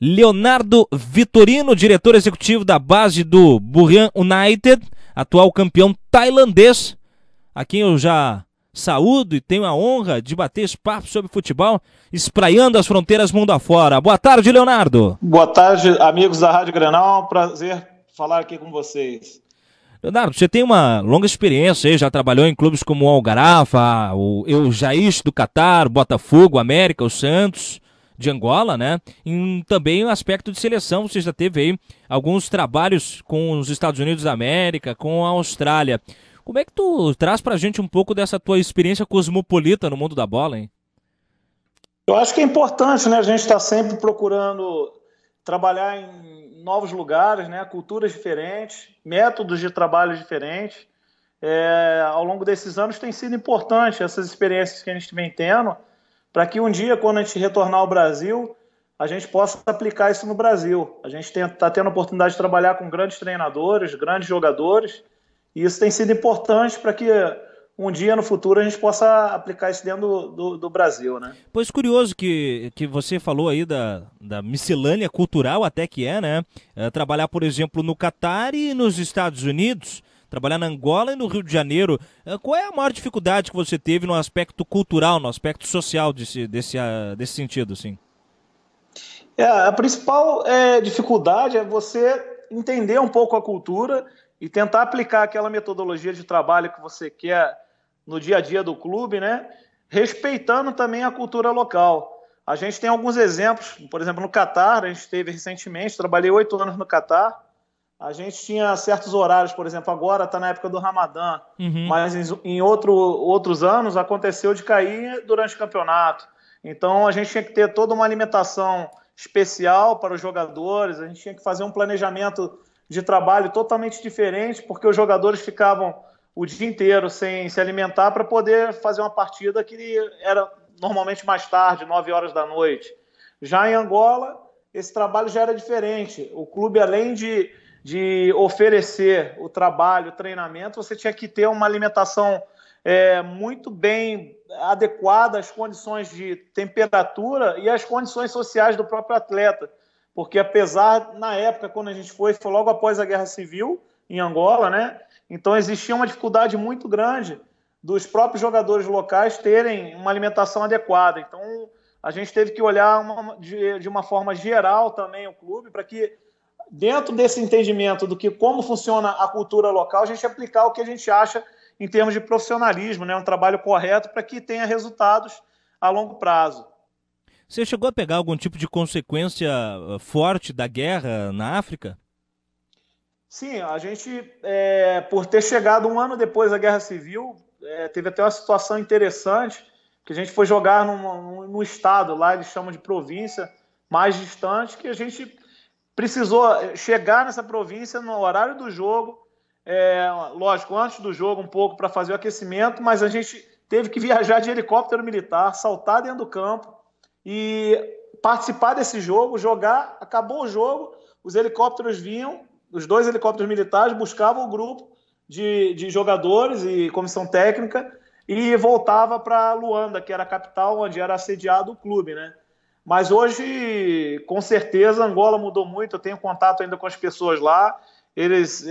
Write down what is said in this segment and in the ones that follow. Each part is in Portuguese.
Leonardo Vitorino, diretor executivo da base do Buriram United, atual campeão tailandês, a quem eu já saúdo e tenho a honra de bater esse papo sobre futebol, espraiando as fronteiras mundo afora. Boa tarde, Leonardo. Boa tarde, amigos da Rádio Grenal, é um prazer falar aqui com vocês. Leonardo, você tem uma longa experiência aí, já trabalhou em clubes como o Algarrafa, o El Jaish do Catar, Botafogo, América, o Santos de Angola, né? E também o aspecto de seleção, você já teve aí alguns trabalhos com os Estados Unidos da América, com a Austrália. Como é que tu traz pra gente um pouco dessa tua experiência cosmopolita no mundo da bola, hein? Eu acho que é importante, né? A gente está sempre procurando trabalhar em novos lugares, né? Culturas diferentes, métodos de trabalho diferentes. Ao longo desses anos tem sido importante essas experiências que a gente vem tendo, para que um dia, quando a gente retornar ao Brasil, a gente possa aplicar isso no Brasil. A gente está tendo a oportunidade de trabalhar com grandes treinadores, grandes jogadores, e isso tem sido importante para que um dia no futuro a gente possa aplicar isso dentro do Brasil, né? Pois curioso que você falou aí da miscelânea cultural até que né? Trabalhar, por exemplo, no Catar e nos Estados Unidos, trabalhar na Angola e no Rio de Janeiro. Qual é a maior dificuldade que você teve no aspecto cultural, no aspecto social desse sentido, assim? A principal dificuldade é você entender um pouco a cultura e tentar aplicar aquela metodologia de trabalho que você quer no dia a dia do clube, né? Respeitando também a cultura local. A gente tem alguns exemplos, por exemplo, no Catar, a gente teve recentemente, trabalhei 8 anos no Catar, a gente tinha certos horários, por exemplo, agora está na época do Ramadã, mas em outros anos aconteceu de cair durante o campeonato. Então a gente tinha que ter toda uma alimentação especial para os jogadores, a gente tinha que fazer um planejamento de trabalho totalmente diferente, porque os jogadores ficavam o dia inteiro sem se alimentar para poder fazer uma partida que era normalmente mais tarde, 9 horas da noite. Já em Angola, esse trabalho já era diferente. O clube, além de oferecer o trabalho, o treinamento, você tinha que ter uma alimentação muito bem adequada às condições de temperatura e às condições sociais do próprio atleta. Porque apesar, na época, quando a gente foi logo após a Guerra Civil, em Angola, né? Então existia uma dificuldade muito grande dos próprios jogadores locais terem uma alimentação adequada. Então a gente teve que olhar de uma forma geral também o clube, para que dentro desse entendimento do que como funciona a cultura local, a gente aplicar o que a gente acha em termos de profissionalismo, né? Um trabalho correto para que tenha resultados a longo prazo. Você chegou a pegar algum tipo de consequência forte da guerra na África? Sim, a gente, por ter chegado um ano depois da Guerra Civil, teve até uma situação interessante, que a gente foi jogar num estado, lá eles chamam de província, mais distante, que a gente precisou chegar nessa província no horário do jogo, lógico, antes do jogo um pouco para fazer o aquecimento, mas a gente teve que viajar de helicóptero militar, saltar dentro do campo e participar desse jogo, jogar, acabou o jogo, os helicópteros vinham, os 2 helicópteros militares buscavam o grupo de jogadores e comissão técnica e voltava para Luanda, que era a capital onde era assediado o clube, né? Mas hoje, com certeza, Angola mudou muito, eu tenho contato ainda com as pessoas lá, eles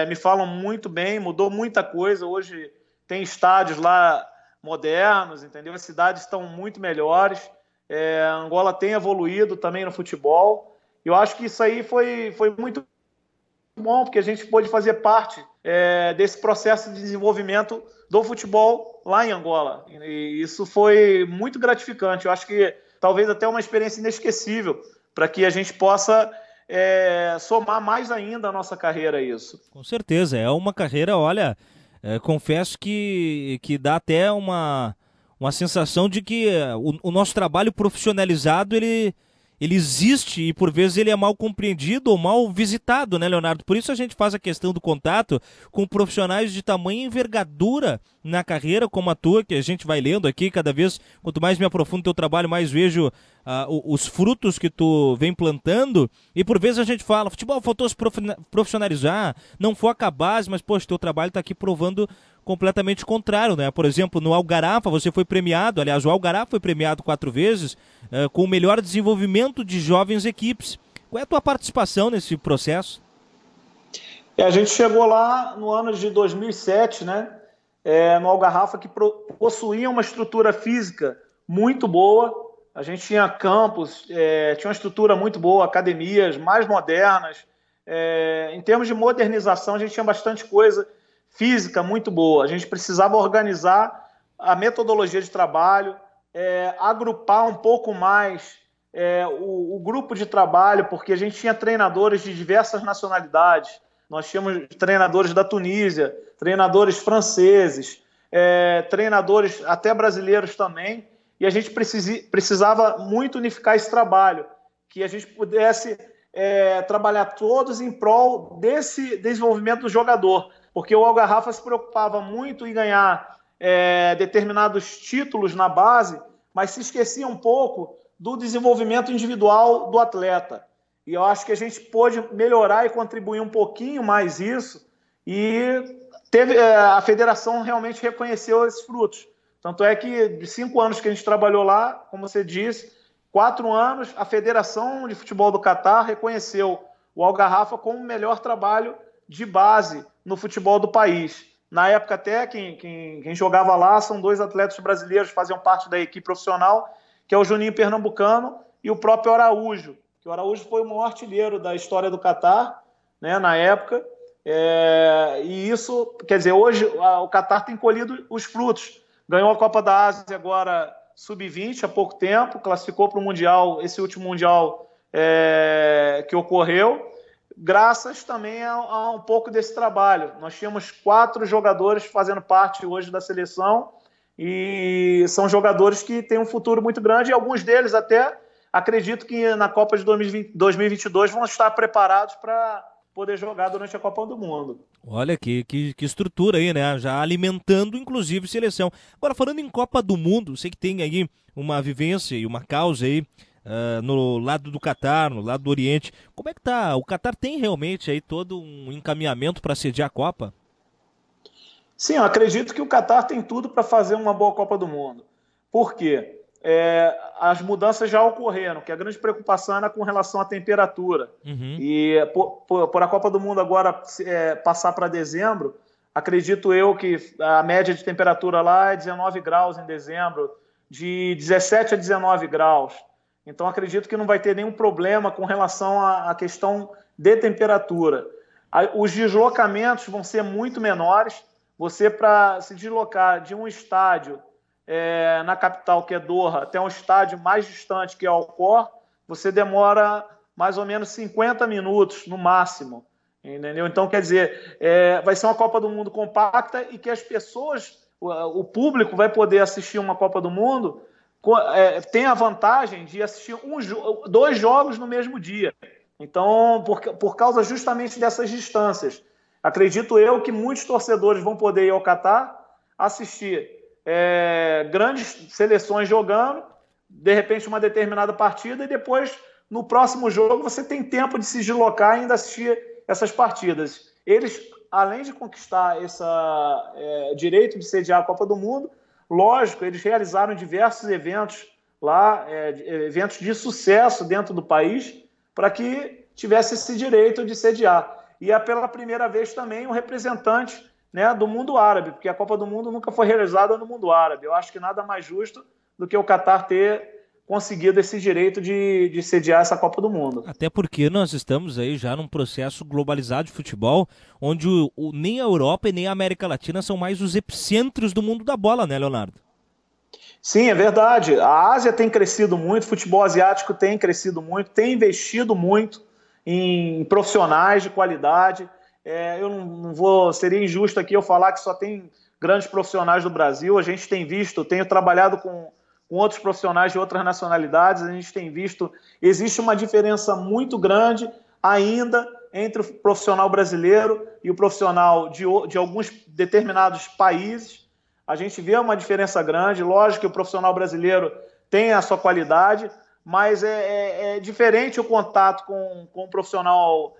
me falam muito bem, mudou muita coisa, hoje tem estádios lá modernos, entendeu? As cidades estão muito melhores, Angola tem evoluído também no futebol, eu acho que isso aí foi muito bom, porque a gente pôde fazer parte desse processo de desenvolvimento do futebol lá em Angola. E isso foi muito gratificante. Eu acho que talvez até uma experiência inesquecível para que a gente possa somar mais ainda a nossa carreira a isso. Com certeza, é uma carreira, olha, confesso que dá até uma sensação de que o nosso trabalho profissionalizado, ele existe e por vezes ele é mal compreendido ou mal visitado, né, Leonardo? Por isso a gente faz a questão do contato com profissionais de tamanha envergadura na carreira, como a tua, que a gente vai lendo aqui cada vez, quanto mais me aprofundo no teu trabalho, mais vejo os frutos que tu vem plantando, e por vezes a gente fala, futebol faltou se profissionalizar, não foca a base, mas, poxa, teu trabalho está aqui provando completamente o contrário, né? Por exemplo, no Algarafa você foi premiado, aliás, o Algarafa foi premiado 4 vezes com o melhor desenvolvimento de jovens equipes. Qual é a tua participação nesse processo? A gente chegou lá no ano de 2007, né? No Algarrafa, que possuía uma estrutura física muito boa. A gente tinha campos, tinha uma estrutura muito boa, academias mais modernas. Em termos de modernização, a gente tinha bastante coisa física muito boa. A gente precisava organizar a metodologia de trabalho, agrupar um pouco mais o grupo de trabalho, porque a gente tinha treinadores de diversas nacionalidades. Nós tínhamos treinadores da Tunísia, treinadores franceses, treinadores até brasileiros também, e a gente precisava muito unificar esse trabalho, que a gente pudesse trabalhar todos em prol desse desenvolvimento do jogador, porque o Algarrafa se preocupava muito em ganhar determinados títulos na base, mas se esquecia um pouco do desenvolvimento individual do atleta. E eu acho que a gente pôde melhorar e contribuir um pouquinho mais isso, e a federação realmente reconheceu esses frutos. Tanto é que de 5 anos que a gente trabalhou lá, como você disse, 4 anos, a Federação de Futebol do Catar reconheceu o Algarrafa como o melhor trabalho de base no futebol do país. Na época até, quem jogava lá são 2 atletas brasileiros que faziam parte da equipe profissional, que é o Juninho Pernambucano e o próprio Araújo, que o Araújo foi o maior artilheiro da história do Catar, né, na época, e isso, quer dizer, hoje o Catar tem colhido os frutos. Ganhou a Copa da Ásia agora sub-20 há pouco tempo, classificou para o Mundial, esse último Mundial que ocorreu, graças também a um pouco desse trabalho. Nós tínhamos 4 jogadores fazendo parte hoje da seleção, e são jogadores que têm um futuro muito grande, e alguns deles até acredito que na Copa de 2022 vão estar preparados para poder jogar durante a Copa do Mundo. Olha que estrutura aí, né? Já alimentando, inclusive, seleção. Agora, falando em Copa do Mundo, sei que tem aí uma vivência e uma causa aí no lado do Catar, no lado do Oriente. Como é que tá? O Catar tem realmente aí todo um encaminhamento para sediar a Copa? Sim, eu acredito que o Catar tem tudo para fazer uma boa Copa do Mundo. Por quê? As mudanças já ocorreram, que a grande preocupação era com relação à temperatura. Uhum. E por a Copa do Mundo agora passar para dezembro, acredito eu que a média de temperatura lá é 19 graus em dezembro, de 17 a 19 graus. Então acredito que não vai ter nenhum problema com relação à questão de temperatura. Os deslocamentos vão ser muito menores. Você, para se deslocar de um estádio na capital, que é Doha, até um estádio mais distante, que é Alcor, você demora mais ou menos 50 minutos no máximo, entendeu? Então, quer dizer, vai ser uma Copa do Mundo compacta, e que as pessoas, o público vai poder assistir uma Copa do Mundo, tem a vantagem de assistir 2 jogos no mesmo dia. Então, por causa justamente dessas distâncias, acredito eu que muitos torcedores vão poder ir ao Catar assistir grandes seleções jogando, de repente uma determinada partida, e depois, no próximo jogo, você tem tempo de se deslocar e ainda assistir essas partidas. Eles, além de conquistar esse direito de sediar a Copa do Mundo, lógico, eles realizaram diversos eventos lá, eventos de sucesso dentro do país, para que tivesse esse direito de sediar. E é pela primeira vez também um representante, né, do mundo árabe, porque a Copa do Mundo nunca foi realizada no mundo árabe. Eu acho que nada mais justo do que o Catar ter conseguido esse direito de sediar essa Copa do Mundo. Até porque nós estamos aí já num processo globalizado de futebol, onde nem a Europa e nem a América Latina são mais os epicentros do mundo da bola, né, Leonardo? Sim, é verdade. A Ásia tem crescido muito, o futebol asiático tem crescido muito, tem investido muito em profissionais de qualidade. Eu não vou, seria injusto aqui eu falar que só tem grandes profissionais do Brasil. A gente tem visto, tenho trabalhado com outros profissionais de outras nacionalidades, a gente tem visto, existe uma diferença muito grande ainda entre o profissional brasileiro e o profissional de alguns determinados países. A gente vê uma diferença grande. Lógico que o profissional brasileiro tem a sua qualidade, mas é diferente o contato com um profissional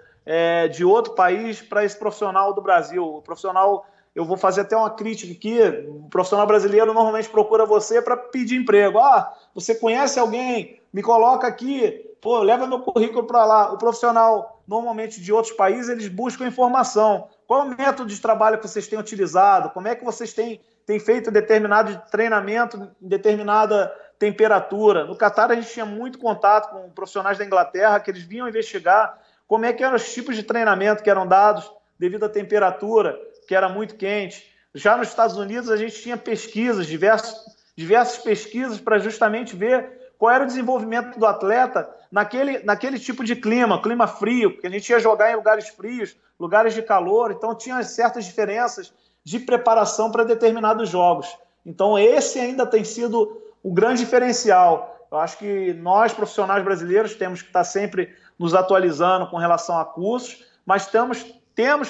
de outro país para esse profissional do Brasil. O profissional, eu vou fazer até uma crítica aqui, o profissional brasileiro normalmente procura você para pedir emprego. Ah, você conhece alguém? Me coloca aqui, pô, leva meu currículo para lá. O profissional, normalmente de outros países, eles buscam informação. Qual é o método de trabalho que vocês têm utilizado? Como é que vocês têm feito determinado treinamento em determinada temperatura? No Catar, a gente tinha muito contato com profissionais da Inglaterra que eles vinham investigar como é que eram os tipos de treinamento que eram dados devido à temperatura, que era muito quente. Já nos Estados Unidos, a gente tinha pesquisas, diversas pesquisas para justamente ver qual era o desenvolvimento do atleta naquele tipo de clima frio, porque a gente ia jogar em lugares frios, lugares de calor, então tinha certas diferenças de preparação para determinados jogos. Então esse ainda tem sido o grande diferencial. Eu acho que nós, profissionais brasileiros, temos que estar sempre nos atualizando com relação a cursos, mas temos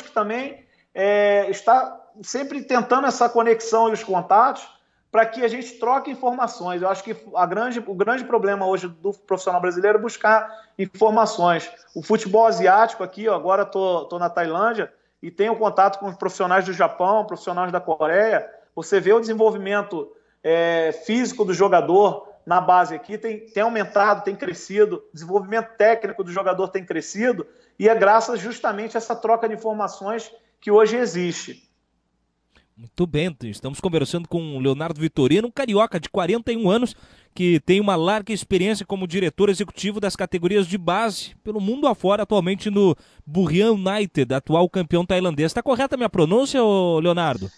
que também estar sempre tentando essa conexão e os contatos para que a gente troque informações. Eu acho que o grande problema hoje do profissional brasileiro é buscar informações. O futebol asiático aqui, agora estou na Tailândia e tenho contato com os profissionais do Japão, profissionais da Coreia. Você vê o desenvolvimento físico do jogador na base aqui, tem aumentado, tem crescido, o desenvolvimento técnico do jogador tem crescido, e é graças justamente a essa troca de informações que hoje existe. Muito bem, estamos conversando com o Leonardo Vitorino, um carioca de 41 anos, que tem uma larga experiência como diretor executivo das categorias de base pelo mundo afora, atualmente no Buriram United, atual campeão tailandês. Está correta a minha pronúncia, Leonardo?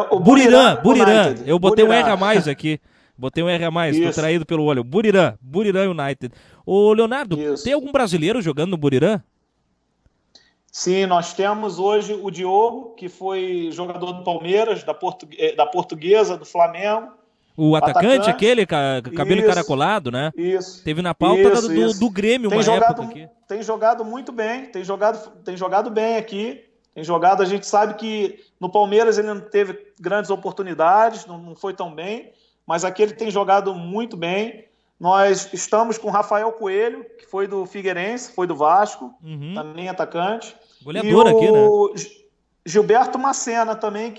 O Buriram. United. Eu botei um R a mais aqui. Botei um R a mais, estou traído pelo olho. Buriram United. Ô, Leonardo, tem algum brasileiro jogando no Buriram? Sim, nós temos hoje o Diogo, que foi jogador do Palmeiras, da Portuguesa, do Flamengo. O atacante, aquele, cabelo encaracolado, né? Isso. Teve na pauta do Grêmio uma época aqui. Tem jogado muito bem, tem jogado bem aqui. A gente sabe que no Palmeiras ele não teve grandes oportunidades, não foi tão bem, mas aqui ele tem jogado muito bem. Nós estamos com o Rafael Coelho, que foi do Figueirense, foi do Vasco, também atacante. Goleador aqui, né? Gilberto Macena também,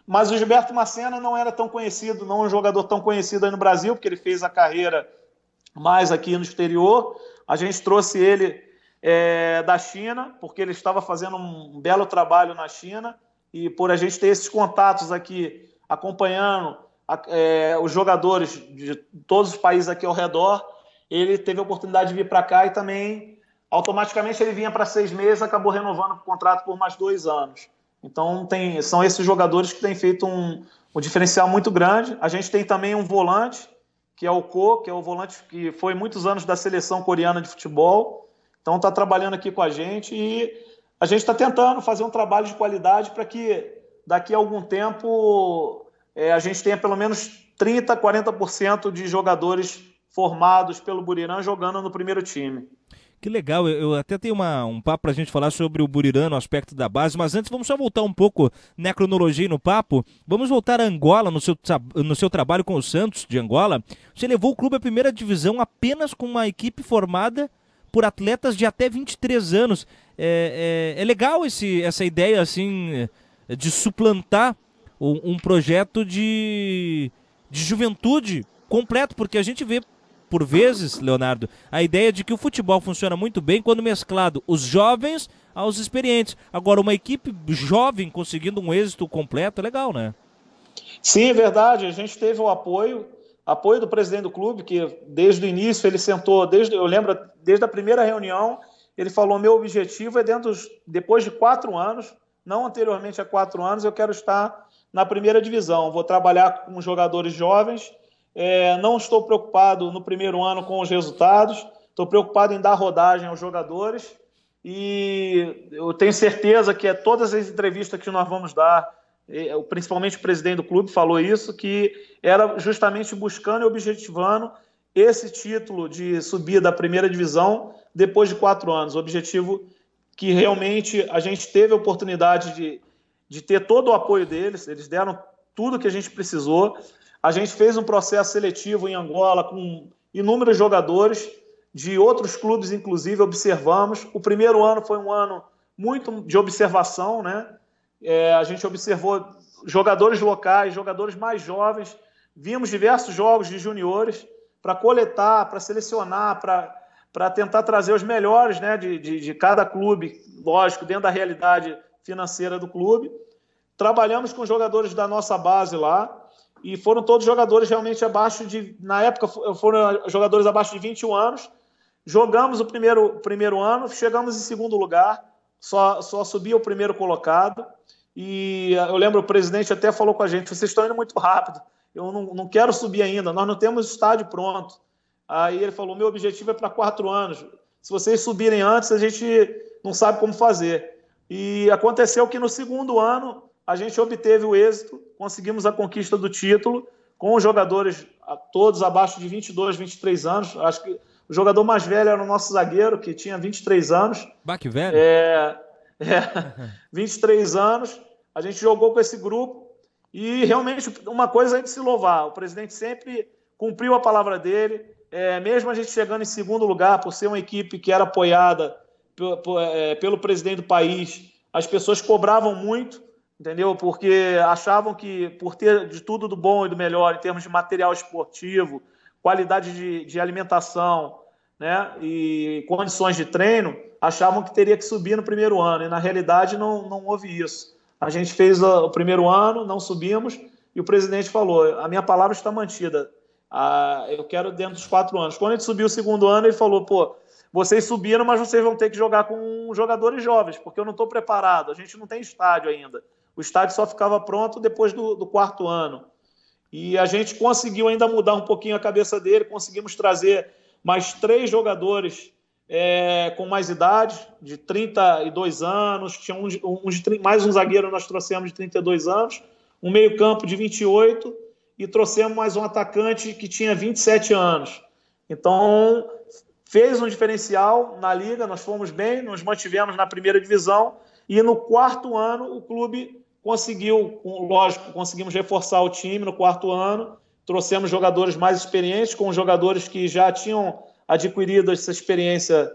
mas o Gilberto Macena não era tão conhecido, não é um jogador tão conhecido aí no Brasil, porque ele fez a carreira mais aqui no exterior. A gente trouxe ele da China, porque ele estava fazendo um belo trabalho na China, e por a gente ter esses contatos aqui, acompanhando os jogadores de todos os países aqui ao redor, ele teve a oportunidade de vir para cá e também, automaticamente, ele vinha para 6 meses, acabou renovando o contrato por mais 2 anos. Então, são esses jogadores que têm feito um diferencial muito grande. A gente tem também um volante, que é o Ko, que é o volante que foi muitos anos da seleção coreana de futebol. Então, está trabalhando aqui com a gente e a gente está tentando fazer um trabalho de qualidade para que, daqui a algum tempo, a gente tenha pelo menos 30%, 40% de jogadores formados pelo Buriram jogando no primeiro time. Que legal, eu até tenho um papo pra gente falar sobre o Buriram no aspecto da base, mas antes vamos só voltar um pouco na cronologia e no papo. Vamos voltar a Angola, no seu trabalho com o Santos de Angola. Você levou o clube à primeira divisão apenas com uma equipe formada por atletas de até 23 anos. É legal essa ideia assim de suplantar um projeto de juventude completo, porque a gente vê, por vezes, Leonardo, a ideia de que o futebol funciona muito bem quando mesclado os jovens aos experientes. Agora, uma equipe jovem conseguindo um êxito completo é legal, né? Sim, é verdade. A gente teve o apoio do presidente do clube, que desde o início ele sentou, eu lembro, desde a primeira reunião, ele falou: meu objetivo é depois de 4 anos, não anteriormente a 4 anos, eu quero estar na primeira divisão. Vou trabalhar com jogadores jovens. Não estou preocupado no primeiro ano com os resultados, estou preocupado em dar rodagem aos jogadores e eu tenho certeza que todas as entrevistas que nós vamos dar, principalmente o presidente do clube falou isso, que era justamente buscando e objetivando esse título de subir da primeira divisão depois de 4 anos. O objetivo que realmente a gente teve a oportunidade de ter todo o apoio deles, eles deram tudo que a gente precisou. A gente fez um processo seletivo em Angola com inúmeros jogadores de outros clubes, inclusive, observamos. O primeiro ano foi um ano muito de observação, né? A gente observou jogadores locais, jogadores mais jovens, vimos diversos jogos de juniores para coletar, para selecionar, para tentar trazer os melhores, né, de cada clube, lógico, dentro da realidade financeira do clube. Trabalhamos com jogadores da nossa base lá, e foram todos jogadores realmente abaixo de... Na época, foram jogadores abaixo de 21 anos. Jogamos o primeiro ano, chegamos em segundo lugar, só subia o primeiro colocado. E eu lembro, o presidente até falou com a gente: vocês estão indo muito rápido, eu não quero subir ainda, nós não temos estádio pronto. Aí ele falou: meu objetivo é para 4 anos, se vocês subirem antes, a gente não sabe como fazer. E aconteceu que no segundo ano a gente obteve o êxito, conseguimos a conquista do título, com os jogadores todos abaixo de 22, 23 anos. Acho que o jogador mais velho era o nosso zagueiro, que tinha 23 anos. Baque velho? 23 anos. A gente jogou com esse grupo e realmente uma coisa é de se louvar. O presidente sempre cumpriu a palavra dele, mesmo a gente chegando em segundo lugar, por ser uma equipe que era apoiada pelo presidente do país, as pessoas cobravam muito, entendeu? Porque achavam que, por ter de tudo do bom e do melhor em termos de material esportivo, qualidade de alimentação, né, e condições de treino, achavam que teria que subir no primeiro ano, e na realidade não houve isso. A gente fez o primeiro ano, não subimos, e o presidente falou: a minha palavra está mantida, eu quero dentro dos 4 anos. Quando a gente subiu o segundo ano, ele falou: pô, vocês subiram, mas vocês vão ter que jogar com jogadores jovens, porque eu não estou preparado, a gente não tem estádio ainda. O estádio só ficava pronto depois do 4º ano. E a gente conseguiu ainda mudar um pouquinho a cabeça dele, conseguimos trazer mais 3 jogadores com mais idade, de 32 anos, tinha mais um zagueiro nós trouxemos de 32 anos, um meio-campo de 28, e trouxemos mais um atacante que tinha 27 anos. Então, fez um diferencial na liga, nós fomos bem, nos mantivemos na primeira divisão, e no 4º ano o clube conseguiu, lógico, conseguimos reforçar o time no 4º ano, trouxemos jogadores mais experientes, com jogadores que já tinham adquirido essa experiência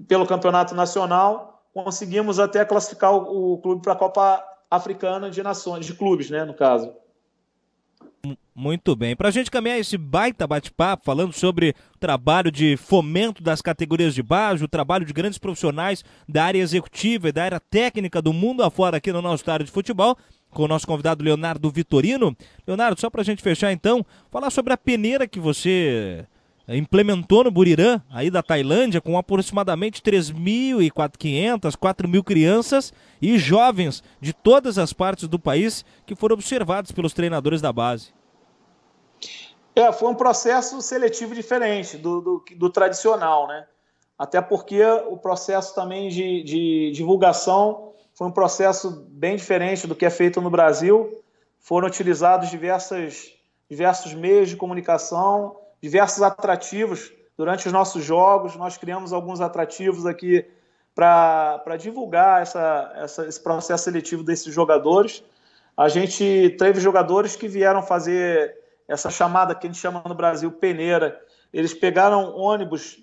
pelo campeonato nacional, conseguimos até classificar o clube para a Copa Africana de Nações, de clubes, né, no caso. Muito bem. Para a gente caminhar esse baita bate-papo, falando sobre o trabalho de fomento das categorias de base, o trabalho de grandes profissionais da área executiva e da área técnica do mundo afora aqui no nosso estádio de futebol, com o nosso convidado Leonardo Vitorino. Leonardo, só para a gente fechar então, falar sobre a peneira que você implementou no Buriram, aí da Tailândia, com aproximadamente 3.500, 4.000 crianças e jovens de todas as partes do país que foram observados pelos treinadores da base. Foi um processo seletivo diferente do tradicional, né? Até porque o processo também de divulgação foi um processo bem diferente do que é feito no Brasil. Foram utilizados diversos meios de comunicação, diversos atrativos durante os nossos jogos. Nós criamos alguns atrativos aqui para divulgar esse processo seletivo desses jogadores. A gente teve jogadores que vieram fazer essa chamada que a gente chama no Brasil peneira. Eles pegaram ônibus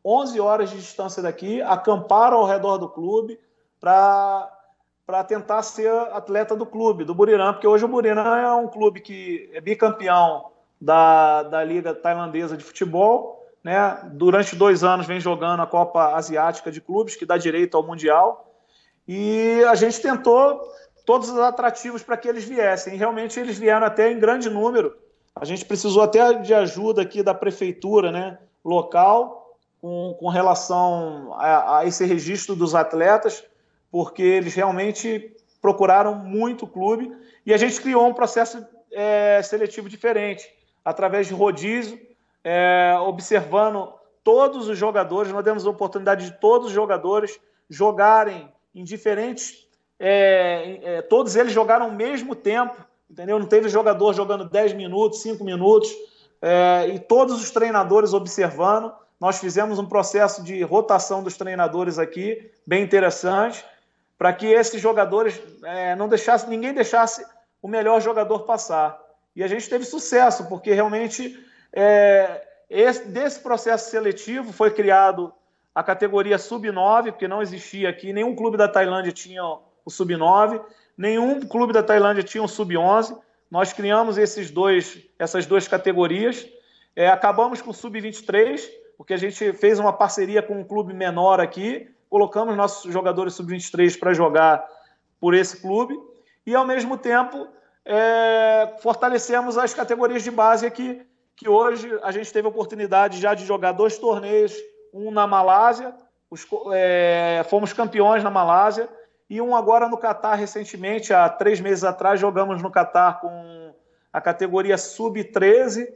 11 horas de distância daqui, acamparam ao redor do clube para tentar ser atleta do clube, do Buriram, porque hoje o Buriram é um clube que é bicampeão da Liga Tailandesa de Futebol, né? Durante 2 anos vem jogando a Copa Asiática de Clubes, que dá direito ao Mundial, e a gente tentou todos os atrativos para que eles viessem, e realmente eles vieram até em grande número. A gente precisou até de ajuda aqui da prefeitura, né, local, com relação a esse registro dos atletas, porque eles realmente procuraram muito o clube, e a gente criou um processo seletivo diferente, através de rodízio, observando todos os jogadores. Nós demos a oportunidade de todos os jogadores jogarem em diferentes... todos eles jogaram ao mesmo tempo, entendeu? Não teve jogador jogando 10 minutos, 5 minutos, e todos os treinadores observando. Nós fizemos um processo de rotação dos treinadores aqui, bem interessante, para que esses jogadores ninguém deixasse o melhor jogador passar. E a gente teve sucesso, porque realmente Desse processo seletivo foi criado a categoria Sub-9, porque não existia aqui, nenhum clube da Tailândia tinha o Sub-9, nenhum clube da Tailândia tinha o Sub-11. Nós criamos essas duas categorias. Acabamos com o Sub-23, porque a gente fez uma parceria com um clube menor aqui, colocamos nossos jogadores Sub-23 para jogar por esse clube, e ao mesmo tempo fortalecemos as categorias de base aqui, que hoje a gente teve a oportunidade já de jogar 2 torneios, um na Malásia, fomos campeões na Malásia, e um agora no Catar recentemente, há 3 meses atrás, jogamos no Catar com a categoria Sub-13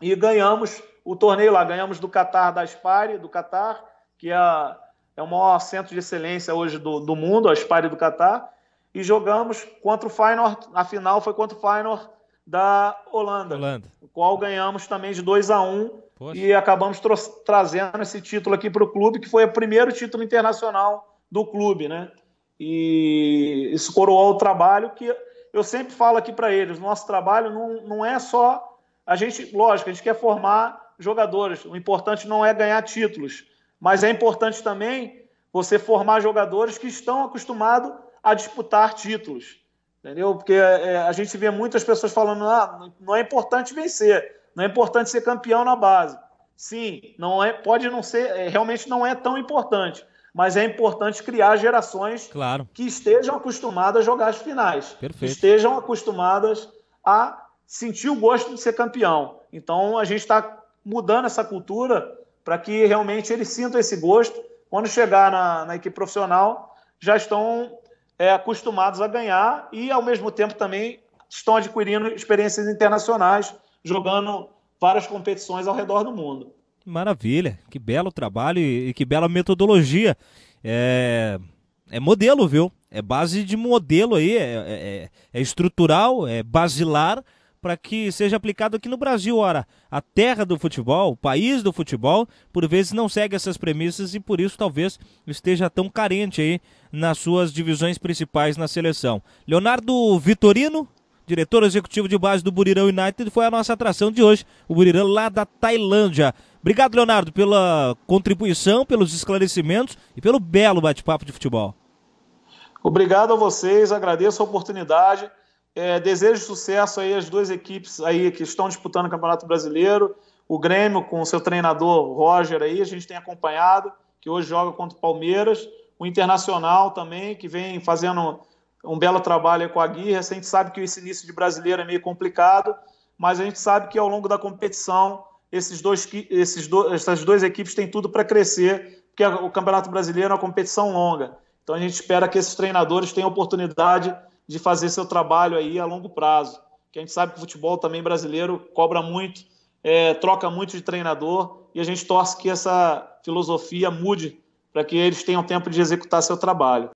e ganhamos o torneio lá, ganhamos do Catar, da Aspire, do Catar, que é o maior centro de excelência hoje do mundo, a Aspire do Catar, e jogamos contra o Feyenoord, a final foi contra o Feyenoord da Holanda, o qual ganhamos também de 2-1. Poxa. E acabamos trazendo esse título aqui para o clube, que foi o primeiro título internacional do clube, né? E isso coroou o trabalho que eu sempre falo aqui para eles. Nosso trabalho não é só lógico, a gente quer formar jogadores. O importante não é ganhar títulos, mas é importante também você formar jogadores que estão acostumados a disputar títulos, entendeu? Porque a gente vê muitas pessoas falando, não é importante vencer, não é importante ser campeão na base. Sim, pode não ser, realmente não é tão importante, mas é importante criar gerações que estejam acostumadas a jogar as finais, que estejam acostumadas a sentir o gosto de ser campeão. Então a gente está mudando essa cultura para que realmente eles sintam esse gosto. Quando chegar na equipe profissional, já estão acostumados a ganhar e, ao mesmo tempo, também estão adquirindo experiências internacionais, jogando várias competições ao redor do mundo. Maravilha, que belo trabalho e que bela metodologia. É modelo, viu? É base de modelo aí, é estrutural, é basilar para que seja aplicado aqui no Brasil. Ora, a terra do futebol, o país do futebol, por vezes não segue essas premissas e por isso talvez esteja tão carente aí nas suas divisões principais na seleção. Leonardo Vitorino, diretor executivo de base do Buriram United, foi a nossa atração de hoje, o Buriram lá da Tailândia. Obrigado, Leonardo, pela contribuição, pelos esclarecimentos e pelo belo bate-papo de futebol. Obrigado a vocês, agradeço a oportunidade. Desejo sucesso aí às 2 equipes aí que estão disputando o Campeonato Brasileiro. O Grêmio, com o seu treinador Roger aí, a gente tem acompanhado, que hoje joga contra o Palmeiras. O Internacional também, que vem fazendo um belo trabalho aí com a Aguirre. A gente sabe que esse início de brasileiro é meio complicado, mas a gente sabe que ao longo da competição essas 2 equipes têm tudo para crescer, porque o Campeonato Brasileiro é uma competição longa. Então a gente espera que esses treinadores tenham oportunidade de fazer seu trabalho aí a longo prazo. Que a gente sabe que o futebol também brasileiro cobra muito, troca muito de treinador, e a gente torce que essa filosofia mude para que eles tenham tempo de executar seu trabalho.